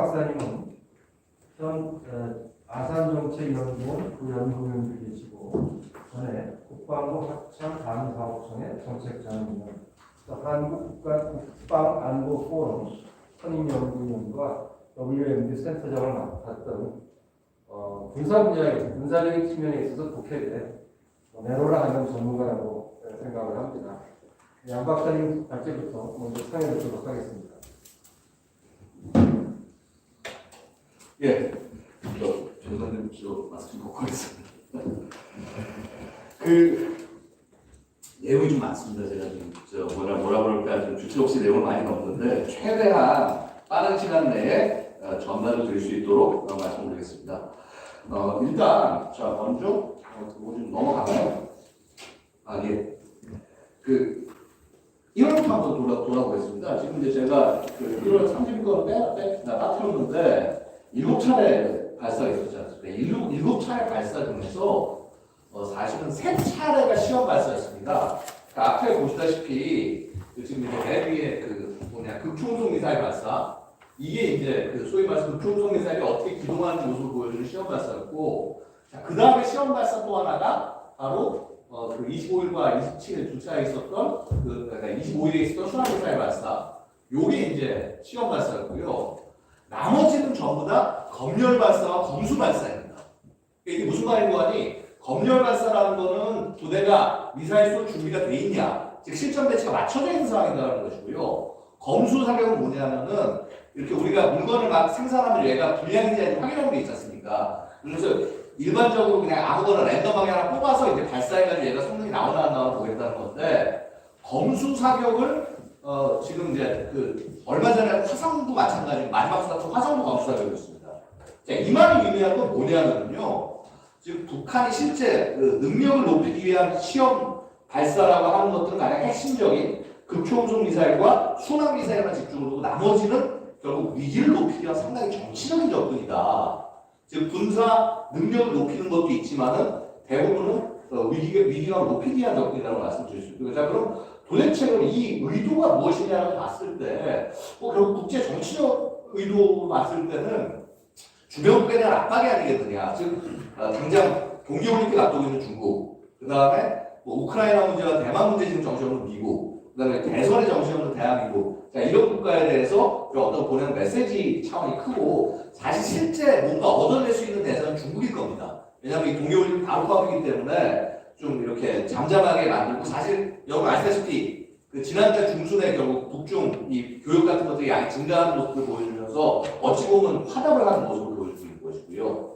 박사님은 현 아산정책연구원 부연구원도 계시고 전에 국방부 합참안사업청의 정책장입니다. 한국국방안보포럼 선임연구위원과 WMD 센터장을 맡았던 군사 분야의 군사적인 측면에 있어서 국회에 내로라 하는 전문가라고 생각을 합니다. 양 박사님 발제부터 먼저 상해 듣도록 하겠습니다. 예, 전사님 저 말씀 듣고 하겠습니다. 내용이 좀 많습니다. 제가 좀 뭐라 그럴까 좀 주체 없이 내용을 많이 넣었는데 최대한 빠른 시간 내에 전달을 드릴 수 있도록 말씀드리겠습니다. 일단 자 먼저 좀 넘어가나요? 예. 1월부터 한번 돌아보겠습니다. 지금 이제 제가 1월 30일에 빠뜨렸는데 7차례 발사가 있었지 않습니까? 7차례 발사 중에서 사실은 3차례가 시험 발사였습니다. 그러니까 앞에 보시다시피 지금 이제 맨 위에 극초음속 미사일 발사, 이게 이제 소위 말해서 극초음속 미사일이 어떻게 기동하는 모습을 보여주는 시험 발사였고, 그 다음에 시험 발사 또 하나가 바로 25일과 27일 두 차례 있었던 그러니까 25일에 있었던 순환미사일 발사, 요게 이제 시험 발사였고요. 나머지는 전부 다 검열 발사와 검수 발사입니다. 이게 무슨 말인고 하니, 검열 발사라는 거는 부대가 미사일 쏠 준비가 돼 있냐, 즉 실전 배치가 맞춰져 있는 상황이라는 것이고요. 검수 사격은 뭐냐면은 이렇게 우리가 물건을 막 생산하면 얘가 불량인지 아닌지 확인하는 게 있지 않습니까? 그래서 일반적으로 그냥 아무거나 랜덤하게 하나 뽑아서 이제 발사해가지고 얘가 성능이 나오나 안 나오나 보겠다는 건데, 검수 사격을 지금 이제 얼마 전에 화성도 마찬가지로 마지막 수사도 화성도 검수 사격이었습니다. 자, 이 말이 의미하는 건 뭐냐면요, 지금 북한이 실제 능력을 높이기 위한 시험 발사라고 하는 것들은 가장 핵심적인 극초음속 미사일과 순항 미사일만 집중을 하고, 나머지는 결국 위기를 높이기 위한 상당히 정치적인 접근이다. 즉 군사 능력을 높이는 것도 있지만은 대부분은 위기감을 높이기 위한 접근이라고 말씀드릴 수 있고요. 자, 그럼 도대체 이 의도가 무엇이냐고 봤을 때, 결국 국제 정치적 의도로 봤을 때는 주변국에 대한 압박이 아니겠느냐. 즉 당장 동계올림픽 앞두고 있는 중국, 그 다음에 우크라이나 문제와 대만 문제 지금 정치하는 미국, 그 다음에 대선의 정치하는 대한민국, 자, 이런 국가에 대해서 어떤 보내는 메시지 차원이 크고, 사실 실제 뭔가 얻어낼 수 있는 대상은 중국일 겁니다. 왜냐하면 이 동계올림픽 바로 앞이기 때문에 좀 이렇게 잠잠하게 만들고, 사실 여러분 아시다시피 지난달 중순에 결국 북중 이 교육 같은 것들이 양이 증가하는 모습을 보여주면서 어찌 보면 화답을 하는 모습을 보여주고 있는 것이고요.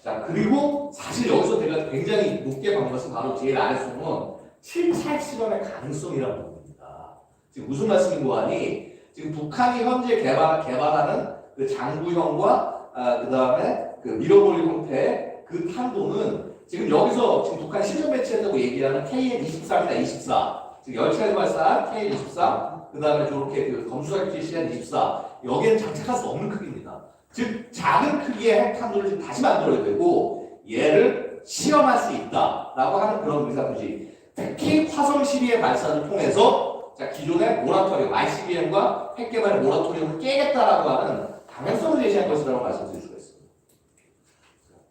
자, 그리고 사실 여기서 제가 굉장히 높게 본 것은 바로 제일 아래 숨은 7차 실험의 가능성이라는 부분입니다. 지금 무슨 말씀인고 하니, 지금 북한이 현재 개발하는 장구형과 그 다음에 밀어버릴 형태의 탄도는 지금 여기서 지금 북한이 실전 배치했다고 얘기하는 KN-23이다, 24. 즉 10차례 발사한 KN-24, 그 다음에 저렇게 검수사격지 CN-24, 여기에는 장착할 수 없는 크기입니다. 즉 작은 크기의 핵탄두를 지금 다시 만들어야 되고, 얘를 시험할 수 있다라고 하는 그런 의사표시. 특히 화성 12의 발사를 통해서 기존의 모라토리엄, ICBM과 핵 개발의 모라토리엄을 깨겠다라고 하는 방향성을 제시한 것이라고 말씀드릴 수가 있습니다.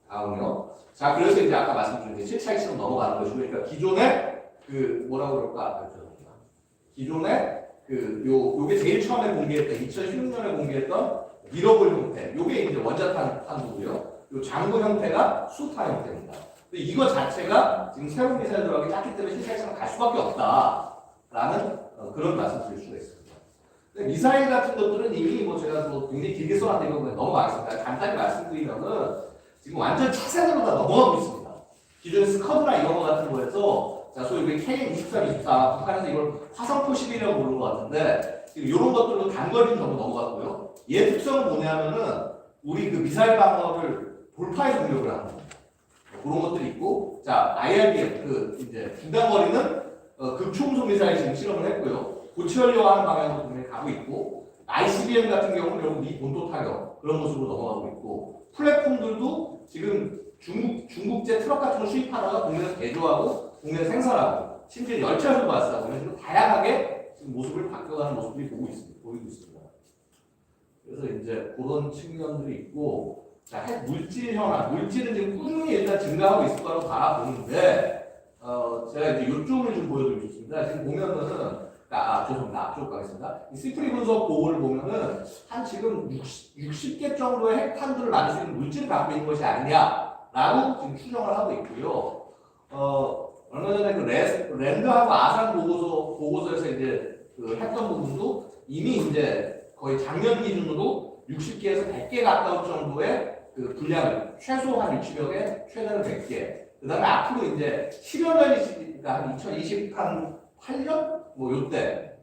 다음요. 자, 그래서 이제 아까 말씀드린 7차 핵실험 넘어가는 것이고, 그러니까 기존의 뭐라고 그럴까? 기존의 요게 제일 처음에 공개했던 2016년에 공개했던 밀어볼 형태, 요게 이제 원자탄 탄두고요. 요 장구 형태가 수탄 형태입니다. 근데 이거 자체가 지금 새로운 미사일 들어가기 작기 때문에 실제 핵실험 갈 수밖에 없다라는 그런 말씀을 드릴 수가 있습니다. 근데 미사일 같은 것들은 이미 제가 굉장히 길게 써놨는데 이거 넘어가겠습니다. 간단히 말씀드리면은 지금 완전 차세대로 다 넘어가고 있습니다. 기존의 스커드나 이런 거 같은 거에서, 자, 소위 우리 KN-23, 24, 북한에서 이걸 화성포 11이라고 부르는 것 같은데, 지금 이런 것들로 단거리는 전부 넘어갔고요. 얘 특성은 뭐냐면은 우리 미사일 방어를 돌파해서 공격을 하는 겁니다. 그런 것들이 있고, 자, IRBM 이제 중단거리는 극초음속 미사일 지금 실험을 했고요. 고치하려고 방향으로 분명히 가고 있고, ICBM 같은 경우는 결국 미 본토 타격 그런 모습으로 넘어가고 있고, 플랫폼들도 지금 중국제 트럭 같은 걸 수입하다가 국내에서 개조하고 국내에서 생산하고, 심지어 열차에서 발사하고, 이런 식으로 다양하게 지금 모습을 바뀌어가는 모습들이 보이고 있습니다. 그래서 이제 그런 측면들이 있고, 자, 핵 물질 현황, 물질은 지금 꾸준히 일단 증가하고 있을 거라고 바라보는데, 제가 이제 이쪽을 좀 보여드리겠습니다. 지금 보면은, 죄송합니다. 앞쪽 가겠습니다. 이 시프리 분석 보고를 보면은, 한 지금 60개 정도의 핵탄두를 만들 수 있는 물질을 갖고 있는 것이 아니냐라고 지금 추정을 하고 있고요. 얼마 전에 그 랜드하고 아산 보고서에서 이제 그 했던 부분도 이미 이제 거의 작년 기준으로 60개에서 100개 가까운 정도의 그 분량을 최소한 60여개, 최대는 100개. 그 다음에 앞으로 이제 10여 년이, 그러니까 한 2028년? 뭐 요때,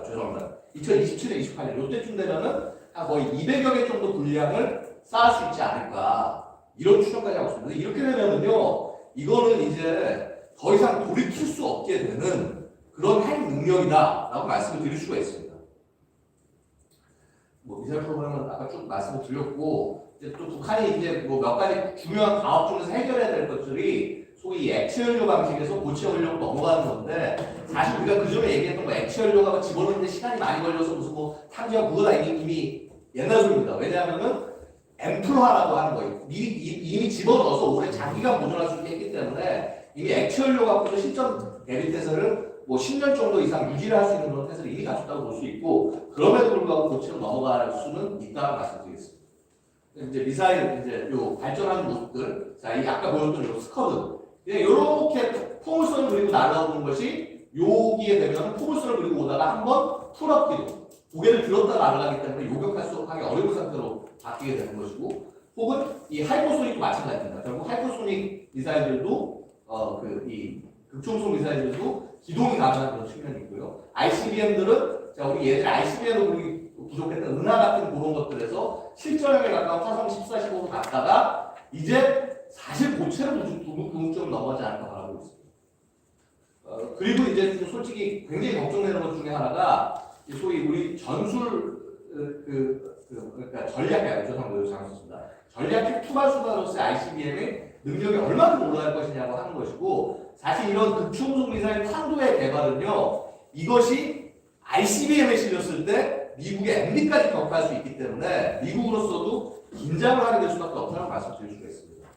죄송합니다. 2027년, 28년 요때쯤 되면은 한 거의 200여 개 정도 분량을 쌓을 수 있지 않을까. 이런 추정까지 하고 있습니다. 이렇게 되면은요, 이거는 이제 더 이상 돌이킬 수 없게 되는 그런 핵 능력이다라고 말씀을 드릴 수가 있습니다. 뭐 미사일 프로그램은 아까 쭉 말씀을 드렸고, 이제 또 북한이 이제 뭐 몇 가지 중요한 과업 중에서 해결해야 될 것들이 소위 액체연료 방식에서 고체연료로 넘어가는 건데, 사실 우리가 그전에 얘기했던 거 액체연료가 집어넣는데 시간이 많이 걸려서 무슨 뭐 탕지와 그거다 이미 옛날 소리입니다. 왜냐하면은 앰플화라고 하는 거예요. 이미 집어넣어서 오래 장기간 보존할 수 있게 했기 때문에 이미 액체연료 갖고도 실전 대비 태세를 뭐 10년 정도 이상 유지를 할 수 있는 그런 태세를 이미 갖췄다고 볼 수 있고, 그럼에도 불구하고 고체로 넘어갈 수는 있다고 말씀드리겠습니다. 이제 미사일 이제 요 발전하는 모습들, 자, 이 아까 보였던 요 스커드, 이렇게 포물선을 그리고 날아오는 것이 여기에 되면 포물선을 그리고 오다가 한번 풀업 기동, 고개를 들었다 날아가기 때문에 요격할 수 하기 어려운 상태로 바뀌게 되는 것이고, 혹은 이 하이퍼소닉도 마찬가지입니다. 결국 하이퍼소닉 미사일들도 이 극초음속 미사일들도 기동이 가능한 그런 측면이 있고요. ICBM들은 자 우리 예전에 ICBM으로 부족했던 은하 같은 그런 것들에서 실전형에 가까운 화성 14, 15로 갔다가 이제 사실 고체로 궁극적으로 넘어가지 않을까 바라고 있습니다. 그리고 이제 좀 솔직히 굉장히 걱정되는 것 중에 하나가 소위 우리 전술 그러니까 전략핵, 죄송합니다. 잘못했습니다. 전략핵 투발수바로서의 ICBM의 능력이 얼마큼 올라갈 것이냐고 하는 것이고, 사실 이런 극초음속 미사일 탄두의 개발은요, 이것이 ICBM에 실렸을 때 미국의 MB까지 격파할 수 있기 때문에 미국으로서도 긴장을 하게 될 수밖에 없다고 말씀드릴 수가 있습니다.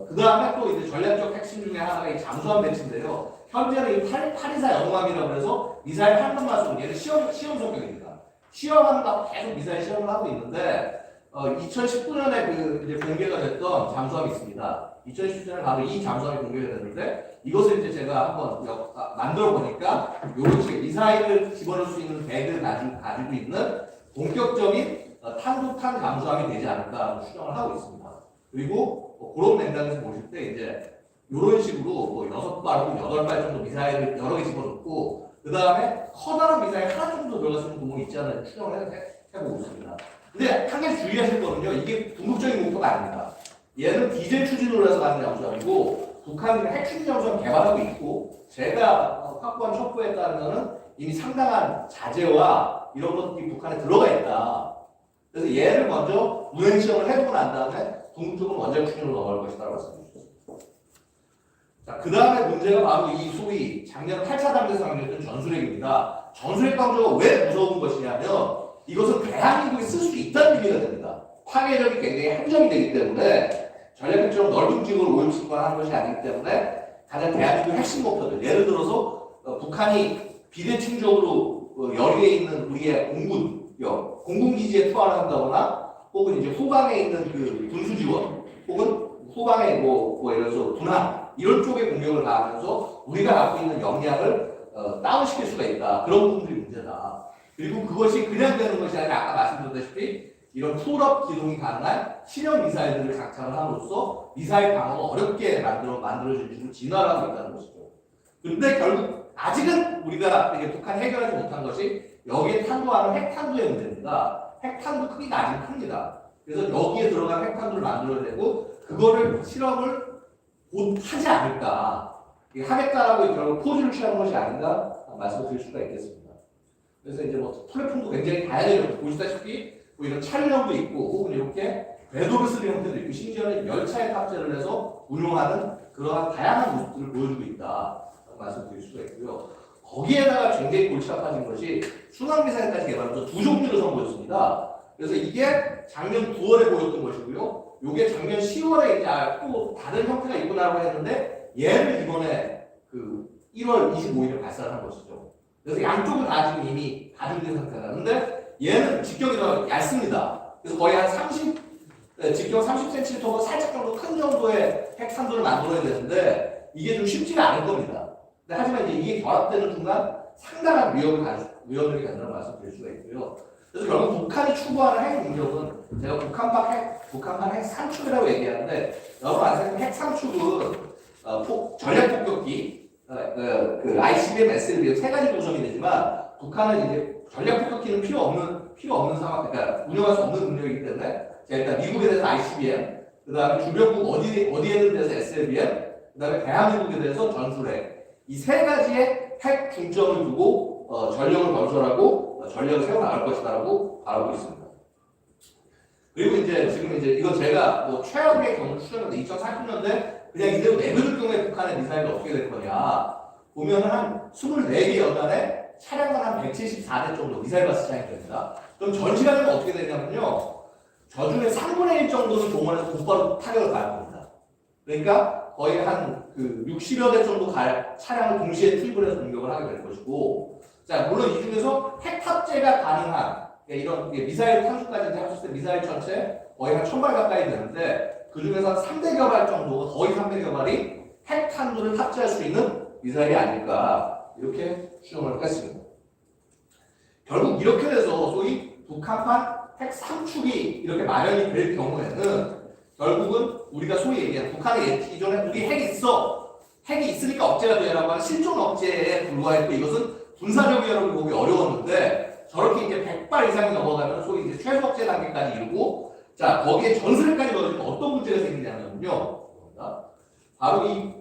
그 다음에 또 이제 전략적 핵심 중에 하나가 이 잠수함 배치인데요. 현재는 이 824 영함이라고 해서 미사일 한 번만 쏘는 얘는 시험 성격입니다. 시험한다고 계속 미사일 시험을 하고 있는데 2019년에 그 이제 공개가 됐던 잠수함이 있습니다. 2019년에 바로 이 잠수함이 공개가 됐는데 이것을 이제 제가 한번 만들어 보니까 이런 식의 미사일을 집어넣을 수 있는 배를 가지고 있는 본격적인 탄두탄 잠수함이 되지 않을까 추정을 하고 있습니다. 그리고 그런 맥락에서 보실 때 이제 이런 식으로 뭐 6발 혹은 8발 정도 미사일을 여러 개 집어넣고 그 다음에 커다란 미사일 하나 정도 들어갈 수 있는 구멍이 있지 않나 추정을 해보고 있습니다. 근데 한 가지 주의하실 거는요, 이게 궁극적인 목표가 아닙니다. 얘는 디젤 추진으로 해서 가는 잠수함이고, 북한이 핵 추진 잠수함 개발하고 있고, 제가 확보한 첩보에 따르면 이미 상당한 자재와 이런 것들이 북한에 들어가 있다. 그래서 얘를 먼저 운행 시험을 해보고 난 다음에 궁극적으로 원자력 추진으로 넘어갈 것이라고 말씀드렸습니다. 자, 그 다음에 문제가 바로 이 소위 작년 8차 담대에서 강조했던 전술핵입니다. 전술핵 강조가 왜 무서운 것이냐면 이것은 대한민국이 쓸 수 있다는 의미가 됩니다. 파괴력이 굉장히 한정이 되기 때문에 전략핵처럼 넓은 지역을 오염시키거나 하는 것이 아니기 때문에 가장 대한민국의 핵심 목표들, 예를 들어서 북한이 비대칭적으로 여리에 있는 우리의 공군기지에 투하를 한다거나 혹은 이제 후방에 있는 그 군수지원 혹은 후방에 예를 들어서 군함 이런 쪽에 공격을 가하면서 우리가 갖고 있는 역량을 다운시킬 수가 있다. 그런 부분들이 문제다. 그리고 그것이 그냥 되는 것이 아니라 아까 말씀드렸다시피 이런 풀업 기동이 가능한 신형 미사일들을 장착을 함으로써 미사일 방어가 어렵게 만들어질 식으로 진화를 하고 있다는 것이죠. 그런데 결국 아직은 우리가 북한 해결하지 못한 것이 여기에 탄두하는 핵탄두의 문제입니다. 핵탄두 크기가 아직 큽니다. 그래서 여기에 들어간 핵탄두를 만들어야 되고 그거를 실험을 곧 하지 않을까. 하겠다라고 결국 포즈를 취하는 것이 아닌가 말씀드릴 수가 있겠습니다. 그래서 이제 뭐 플랫폼도 굉장히 다양해요. 보시다시피 뭐 이런 촬영도 있고 혹은 이렇게 궤도를 쓰는 형태도 있고 심지어는 열차에 탑재를 해서 운용하는 그러한 다양한 모습들을 보여주고 있다 말씀드릴 수가 있고요. 거기에다가 굉장히 골치가 빠진 것이 순항미사일까지 개발해서 두 종류를 선보였습니다. 그래서 이게 작년 9월에 보였던 것이고요. 이게 작년 10월에 이제 또 다른 형태가 있구나라고 했는데 얘를 이번에 그 1월 25일에 발사를 한 것이죠. 그래서 양쪽은 다 지금 이미 가중된 상태다. 근데 얘는 직경이 더 얇습니다. 그래서 거의 한 30, 직경 30cm부터 살짝 정도 큰 정도의 핵산도를 만들어야 되는데 이게 좀 쉽지가 않을 겁니다. 근데 하지만 이제 이게 결합되는 순간 상당한 위험을 갖는다는 말씀드릴 수가 있고요. 그래서 결국 북한이 추구하는 핵 능력은 제가 북한판 핵 상축이라고 얘기하는데 여러분 아시는 핵 상축은 전략 폭격기, 그 ICBM, SLBM 세 가지 구성이 되지만 북한은 이제 전략 폭격기는 필요 없는 상황, 그러니까 운영할 수 없는 능력이기 때문에 제가 일단 미국에 대해서 ICBM, 그 다음에 주변국 어디에든 대해서 SLBM, 그 다음에 대한민국에 대해서 전술핵 이 세 가지의 핵 중점을 두고 전력을 건설하고 전력을 세워나갈 것이다라고 바라고 있습니다. 그리고 이제 지금 이제 이건 제가 뭐 최악의 경우를 추정했는데 2040년대 그냥 이대로 내버릴 경우에 북한의 미사일이 어떻게 될 거냐 보면은 한 24개 여단에 차량만 한 174대 정도 미사일 발사장이 됩니다. 그럼 전시가 되면 어떻게 되냐면요. 저 중에 3분의 1 정도는 동원해서 곧바로 타격을 가할 겁니다. 그러니까 거의 한 그 60여 대 정도 갈 차량을 동시에 투입을 해서 공격을 하게 될 것이고, 자 물론 이 중에서 핵 탑재가 가능한 이런 미사일 탄수까지 합쳤을 때 미사일 전체 거의 한 1000발 가까이 되는데 그 중에서 한 300여 발 정도가 거의 300여 발이 핵 탄두를 탑재할 수 있는 미사일이 아닐까 이렇게 추정을 했습니다. 결국 이렇게 돼서 소위 북한판 핵 상축이 이렇게 마련이 될 경우에는 결국은 우리가 소위 얘기하는 북한의 기존에 우리 핵이 있으니까 억제가 되라고 하는 실존 억제에 불과했고 이것은 군사력이라고 보기 어려웠는데 저렇게 이제 100발 이상이 넘어가면 소위 이제 최소 억제 단계까지 이루고 자 거기에 전술핵까지 넣어주면 어떤 문제가 생기냐면요. 바로 이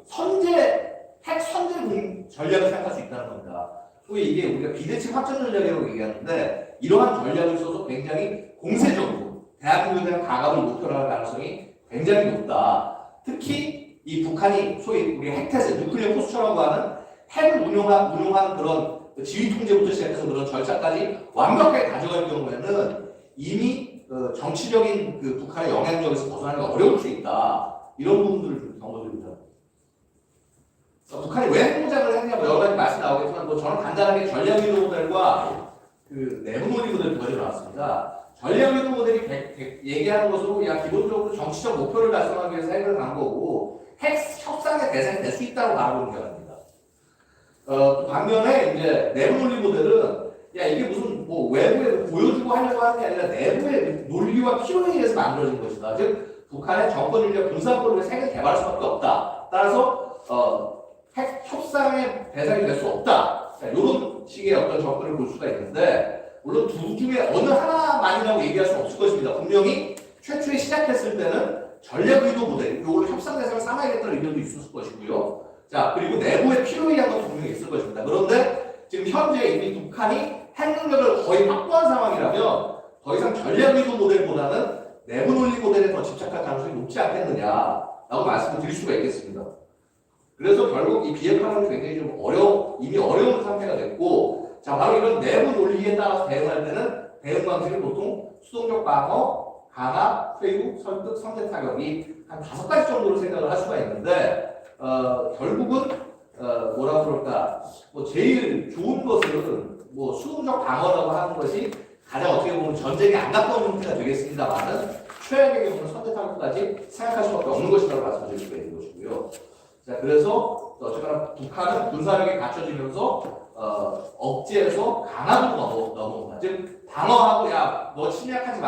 핵 선제 전략을 생각할 수 있다는 겁니다. 소위 이게 우리가 비대칭 확전 전략이라고 얘기하는데 이러한 전략을 써서 굉장히 공세적으로 대한민국에 대한 가압을 목표로 할 가능성이 굉장히 높다. 특히 이 북한이 소위 우리 핵태세, 누클리어 포스처라고 하는 핵을 운용한 그런 지휘 통제부터 시작해서 그런 절차까지 완벽하게 가져갈 경우에는 이미 정치적인 그 북한의 영향력에서 벗어나기가 어려울 수 있다. 이런 부분들을 좀 경고드립니다. 북한이 왜 핵무장을 했냐 뭐 여러 가지 말씀 나오겠지만 뭐 저는 간단하게 전략유도 모델과 그 내부 논리 모델 두 가지로 나왔습니다. 전략유도 모델이 얘기하는 것으로 야 기본적으로 정치적 목표를 달성하기 위해서 핵을 간 거고 핵 협상의 대상이 될 수 있다고 바라보는 경우입니다. 반면에 이제 내부 논리 모델은 야 이게 무슨 뭐 외부에 보여주고 하려고 하는 게 아니라 내부의 논리와 필요에 의해서 만들어진 것이다. 즉 북한의 정권인력 군사권을 위해서 핵을 개발할 수밖에 없다. 따라서 핵 협상의 대상이 될 수 없다. 이런 식의 어떤 접근을 볼 수가 있는데 물론 둘 중에 어느 하나만이라고 얘기할 수 없을 것입니다. 분명히 최초에 시작했을 때는 전략의도 모델, 이걸 협상 대상을 삼아야겠다는 의견도 있었을 것이고요. 자 그리고 내부의 필요에 의한 것도 분명히 있을 것입니다. 그런데 지금 현재 이미 북한이 핵 능력을 거의 확보한 상황이라면 더 이상 전략의도 모델보다는 내부 논리 모델에 더 집착할 가능성이 높지 않겠느냐라고 말씀을 드릴 수가 있겠습니다. 그래서 결국 이 비핵화는 굉장히 좀 이미 어려운 상태가 됐고, 자, 바로 이런 내부 논리에 따라서 대응할 때는 대응 방식을 보통 수동적 방어, 강화, 회유, 설득, 선제 타격이 한 5가지 정도로 생각을 할 수가 있는데, 결국은, 뭐라 그럴까, 뭐 제일 좋은 것은 뭐 수동적 방어라고 하는 것이 가장 어떻게 보면 전쟁에 안 가까운 형태가 되겠습니다만은 최악의 경우는 선제 타격까지 생각할 수밖에 없는 것이라고 말씀드릴 수가 있는 것이고요. 자, 그래서 어쨌거나 북한은 군사력이 갖춰지면서 억제에서 강화로 넘어온다. 즉 방어하고 야 너 침략하지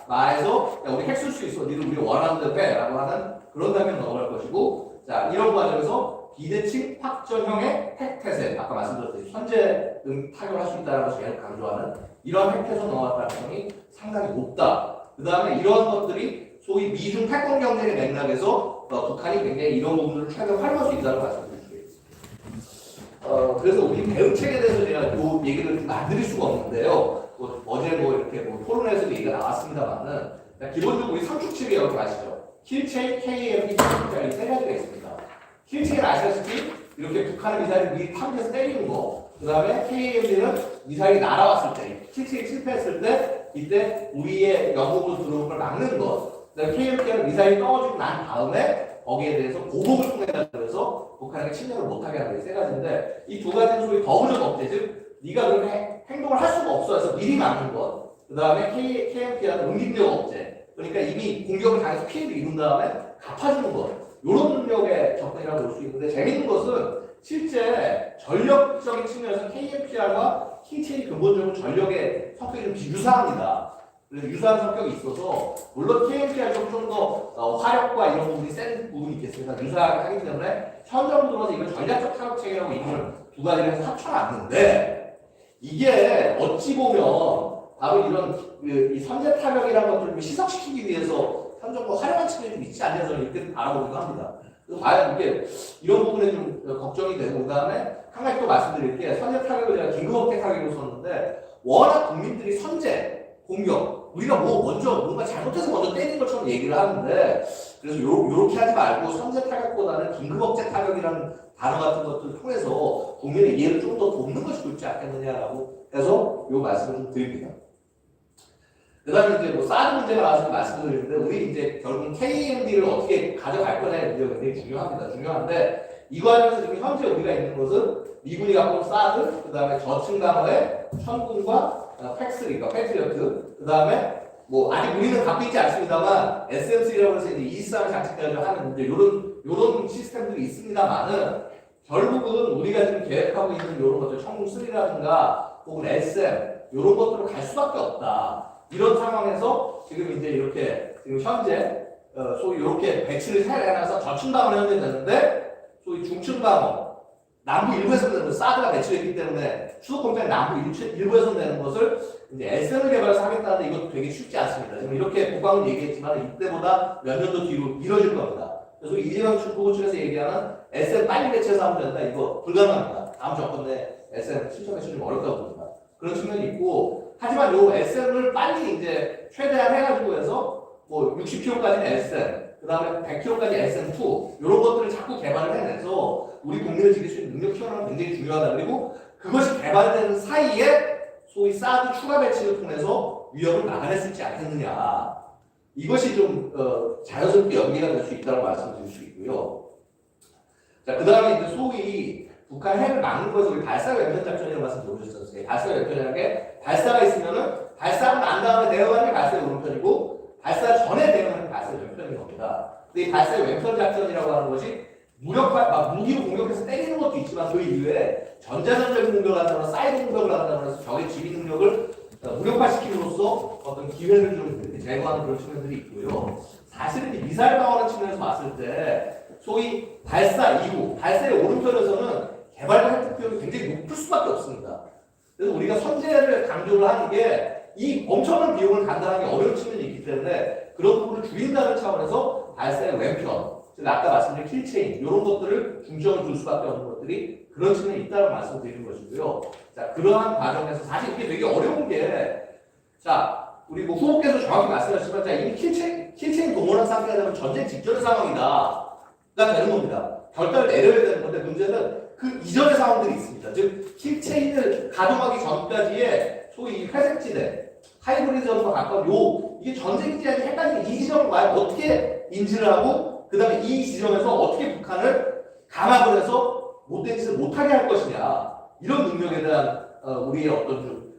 마해서 야 우리 핵 쓸 수 있어. 니들 우리 원하는 대로 해라고 하는 그런 단계로 넘어갈 것이고 자 이런 과정에서 비대칭 확전형의 핵태세 아까 말씀드렸듯이 선제 타격을 할 수 있다는 것을 계속 강조하는 이런 핵태세 넘어갈 가능성이 상당히 높다. 그 다음에 이러한 것들이 소위 미중 패권 경쟁의 맥락에서 북한이 굉장히 이런 부분들을 최대한 활용할 수 있다고 말씀드릴 수 있습니다. 그래서 우리 대응책에 대해서 제가 이 얘기를 좀 안 드릴 수가 없는데요. 어제 이렇게 토론에서도 얘기가 나왔습니다만은 기본적으로 우리 상축책이 여러분 아시죠? 킬체인, KAF, 세 가지가 있습니다. 킬체인 아시다시피 이렇게 북한의 미사일을 미리 탐지해서 때리는 거 그 다음에 KMD는 미사일이 날아왔을 때, 킬체이 실패했을 때, 이때 우리의 영국으로 들어오는 걸 막는 것. 그 다음에 KMD는 미사일이 떨어지고 난 다음에 거기에 대해서 보복을 통해서 북한에게 침략을 못하게 하는 게 세 가지인데, 이 두 가지는 소위 더블적 억제, 즉 네가 그렇게 행동을 할 수가 없어서 미리 막는 것. 그 다음에 KMP는 응집력 억제. 그러니까 이미 공격을 당해서 피해를 입은 다음에 갚아주는 것. 이런 능력의 접근이라고 볼 수 있는데, 재밌는 것은 실제 전력적인 측면에서 KMPR과 킬체인이 근본적으로 전력의 성격이 좀 유사합니다. 그래서 유사한 성격이 있어서 물론 KMPR이 좀 더 화력과 이런 부분이 센 부분이 있겠습니다. 유사하게 하기 때문에 현 정도 들어서 이걸 전략적 타격 체계라고 이름을 두 가지를 해서 합쳐놨는데, 이게 어찌 보면 바로 이런 이 선제 타격이라는 것들을 좀 희석시키기 위해서 현 정도 활용한 측면이 좀 있지 않냐 저는 이렇게 바라보기도 합니다. 그래서 과연 이게 이런 부분에 좀 걱정이 되고, 그 다음에 한 가지 또 말씀드릴 게, 선제 타격을 제가 긴급업계 타격으로 썼는데, 워낙 국민들이 선제, 공격, 우리가 뭐 먼저 뭔가 잘못해서 먼저 때리는 것처럼 얘기를 하는데, 그래서 요렇게 하지 말고 선제 타격보다는 긴급업계 타격이라는 단어 같은 것들을 통해서 국민의 이해를 좀 더 돕는 것이 좋지 않겠느냐라고 해서 요 말씀을 좀 드립니다. 그 다음에 이제 뭐 사드 문제가 나와서 말씀드리는데, 우리 이제 결국 KMD를 어떻게 가져갈 거냐의 문제가 굉장히 중요합니다. 중요한데, 이 과정에서 지금 현재 우리가 있는 것은 미군이 갖고 있는 사드, 그 다음에 저층 강화의 천군과 팩스리가 패트리어트, 그 다음에 뭐 아직 우리는 갖고 있지 않습니다만 SM3라고 해서 이제 23을 장착해가지고 하는 이제 요런 시스템들이 있습니다만은, 결국은 우리가 지금 계획하고 있는 요런 것들, 천궁3라든가 혹은 SM 요런 것들로 갈 수밖에 없다. 이런 상황에서 지금 이제 이렇게 지금 현재 소위 이렇게 배치를 해놔서 저층 방어를 현재 되는데, 소위 중층 방어 남부 일부에서 되는 사드가 배치되기 때문에 수도권편 남부 일부에서 되는 것을 이제 SM을 개발해서 하겠다는데, 이것도 되게 쉽지 않습니다. 지금 이렇게 국방은 얘기했지만 이때보다 몇 년도 뒤로 미뤄질 겁니다. 그래서 이재명 후보측에서 얘기하는 SM 빨리 배치해서 하면 된다, 이거 불가능합니다. 다음 정권 내 SM 실천 배치 좀 어렵다고 봅니다. 그런 측면이 있고, 하지만 요 SM을 빨리 이제 최대한 해가지고 해서 뭐 60km까지는 SM, 그 다음에 100km까지 SM2 이런 것들을 자꾸 개발을 해내서 우리 국민을 지킬 수 있는 능력 키워나가는 굉장히 중요하다. 그리고 그것이 개발되는 사이에 소위 사드 추가 배치를 통해서 위협을 막아낼 수 있지 않겠느냐. 이것이 좀 자연스럽게 연계가 될 수 있다고 말씀드릴 수 있고요. 자, 그 다음에 이제 소위 북한 핵을 막는 것에서 우리 발사 왼편 작전이라고 말씀 들어보셨었어요. 발사 왼편이라는 게, 발사가 있으면은 발사가 난 다음에 대응하는 게 발사의 오른편이고, 발사 전에 대응하는 게 발사의 왼편인 겁니다. 근데 이 발사의 왼편 작전이라고 하는 것이 무기로 공격해서 때리는 것도 있지만, 그 이후에 전자전적인 공격을 한다거나 사이드 공격을 한다거나 해서 적의 지휘 능력을 무력화시킴으로써 어떤 기회를 좀 이렇게 제거하는 그런 측면들이 있고요. 사실은 이 미사일 방어라는 측면에서 봤을 때, 소위 발사 이후, 발사의 오른편에서는 개발과 획득 비용이 굉장히 높을 수밖에 없습니다. 그래서 우리가 선제를 강조를 하는 게, 이 엄청난 비용을 감당하기 어려운 측면이 있기 때문에 그런 부분을 줄인다는 차원에서 발사의 왼편, 즉 아까 말씀드린 킬체인 이런 것들을 중점을 둘 수밖에 없는 것들이 그런 측면이 있다는 말씀드리는 것이고요. 자, 그러한 과정에서 사실 이게 되게 어려운 게, 자, 우리 뭐 후보께서 정확히 말씀하셨지만, 자, 이미 킬체인 동원한 상태가 되면 전쟁 직전의 상황이다. 가 되는 겁니다. 결단을 내려야 되는 건데, 문제는 그 이전의 상황들이 있습니다. 즉 킬체인을 가동하기 전까지의 소위 회색지대, 하이브리드전과 가까운 이게 전쟁인지 아닌지 헷갈리는 이 지점을 과연 어떻게 인지를 하고, 그 다음에 이 지점에서 어떻게 북한을 감압을 해서 못된 짓을 못하게 할 것이냐, 이런 능력에 대한 우리의 어떤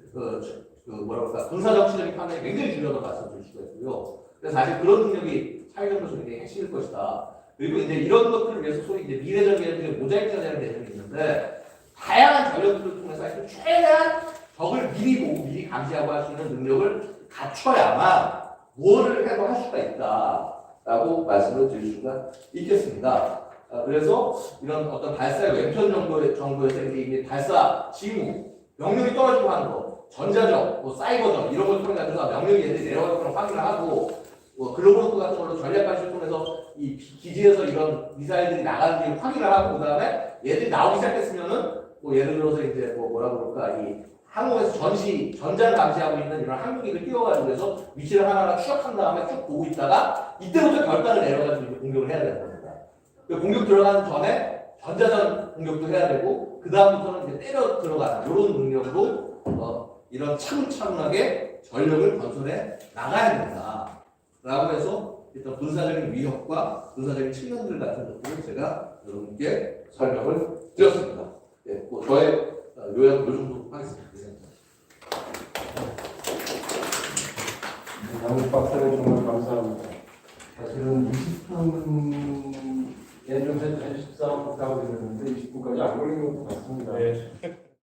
뭐랄까 군사 정치적인 판단이 굉장히 중요하다고 말씀드릴 수가 있고요. 그래서 사실 그런 능력이 사회적으로서 굉장히 핵심일 것이다. 그리고 이제 이런 것들을 위해서 소위 이제 미래전쟁의 모자이크전이라는 개념이 있는데, 다양한 전력들을 통해서 하여튼 최대한 적을 미리 보고 미리 감시하고 할 수 있는 능력을 갖춰야만 무엇을 해도 할 수가 있다라고 말씀을 드릴 수가 있겠습니다. 그래서 이런 어떤 발사의 왼편 정도에서 이게 발사 징후, 명령이 떨어지고 하는 거, 전자적, 뭐 사이버적 이런 걸 통해 가지고 명령이 얘들이 내려갈 거를 확인을 하고, 뭐 글로벌 같은 걸로 전략 발표를 통해서 이 기지에서 이런 미사일들이 나가는지 확인을 하고, 그 다음에 얘들이 나오기 시작했으면은 뭐 예를 들어서 이제 뭐라 그럴까, 이 항공에서 전자를 감시하고 있는 이런 항공기를 띄워가지고 해서 위치를 하나하나 추적한 다음에 쭉 보고 있다가 이때부터 결단을 내려가지고 이제 공격을 해야 되는 겁니다. 공격 들어가는 전에 전자전 공격도 해야 되고, 그 다음부터는 이제 때려 들어가는 이런 능력으로 이런 차근차근하게 전력을 건설해 나가야 된다. 라고 해서 일단 군사적인 위협과 군사적인 측면들 같은 것들을 제가 여러분께 설명을 드렸습니다. 예, 뭐 저의 요약 요 정도 하겠습니다. 양육 박사님 정말 감사합니다. 사실은 20분에 좀 해주십사 하고 드렸는데 20분까지 안 걸린 것도 같습니다. 네.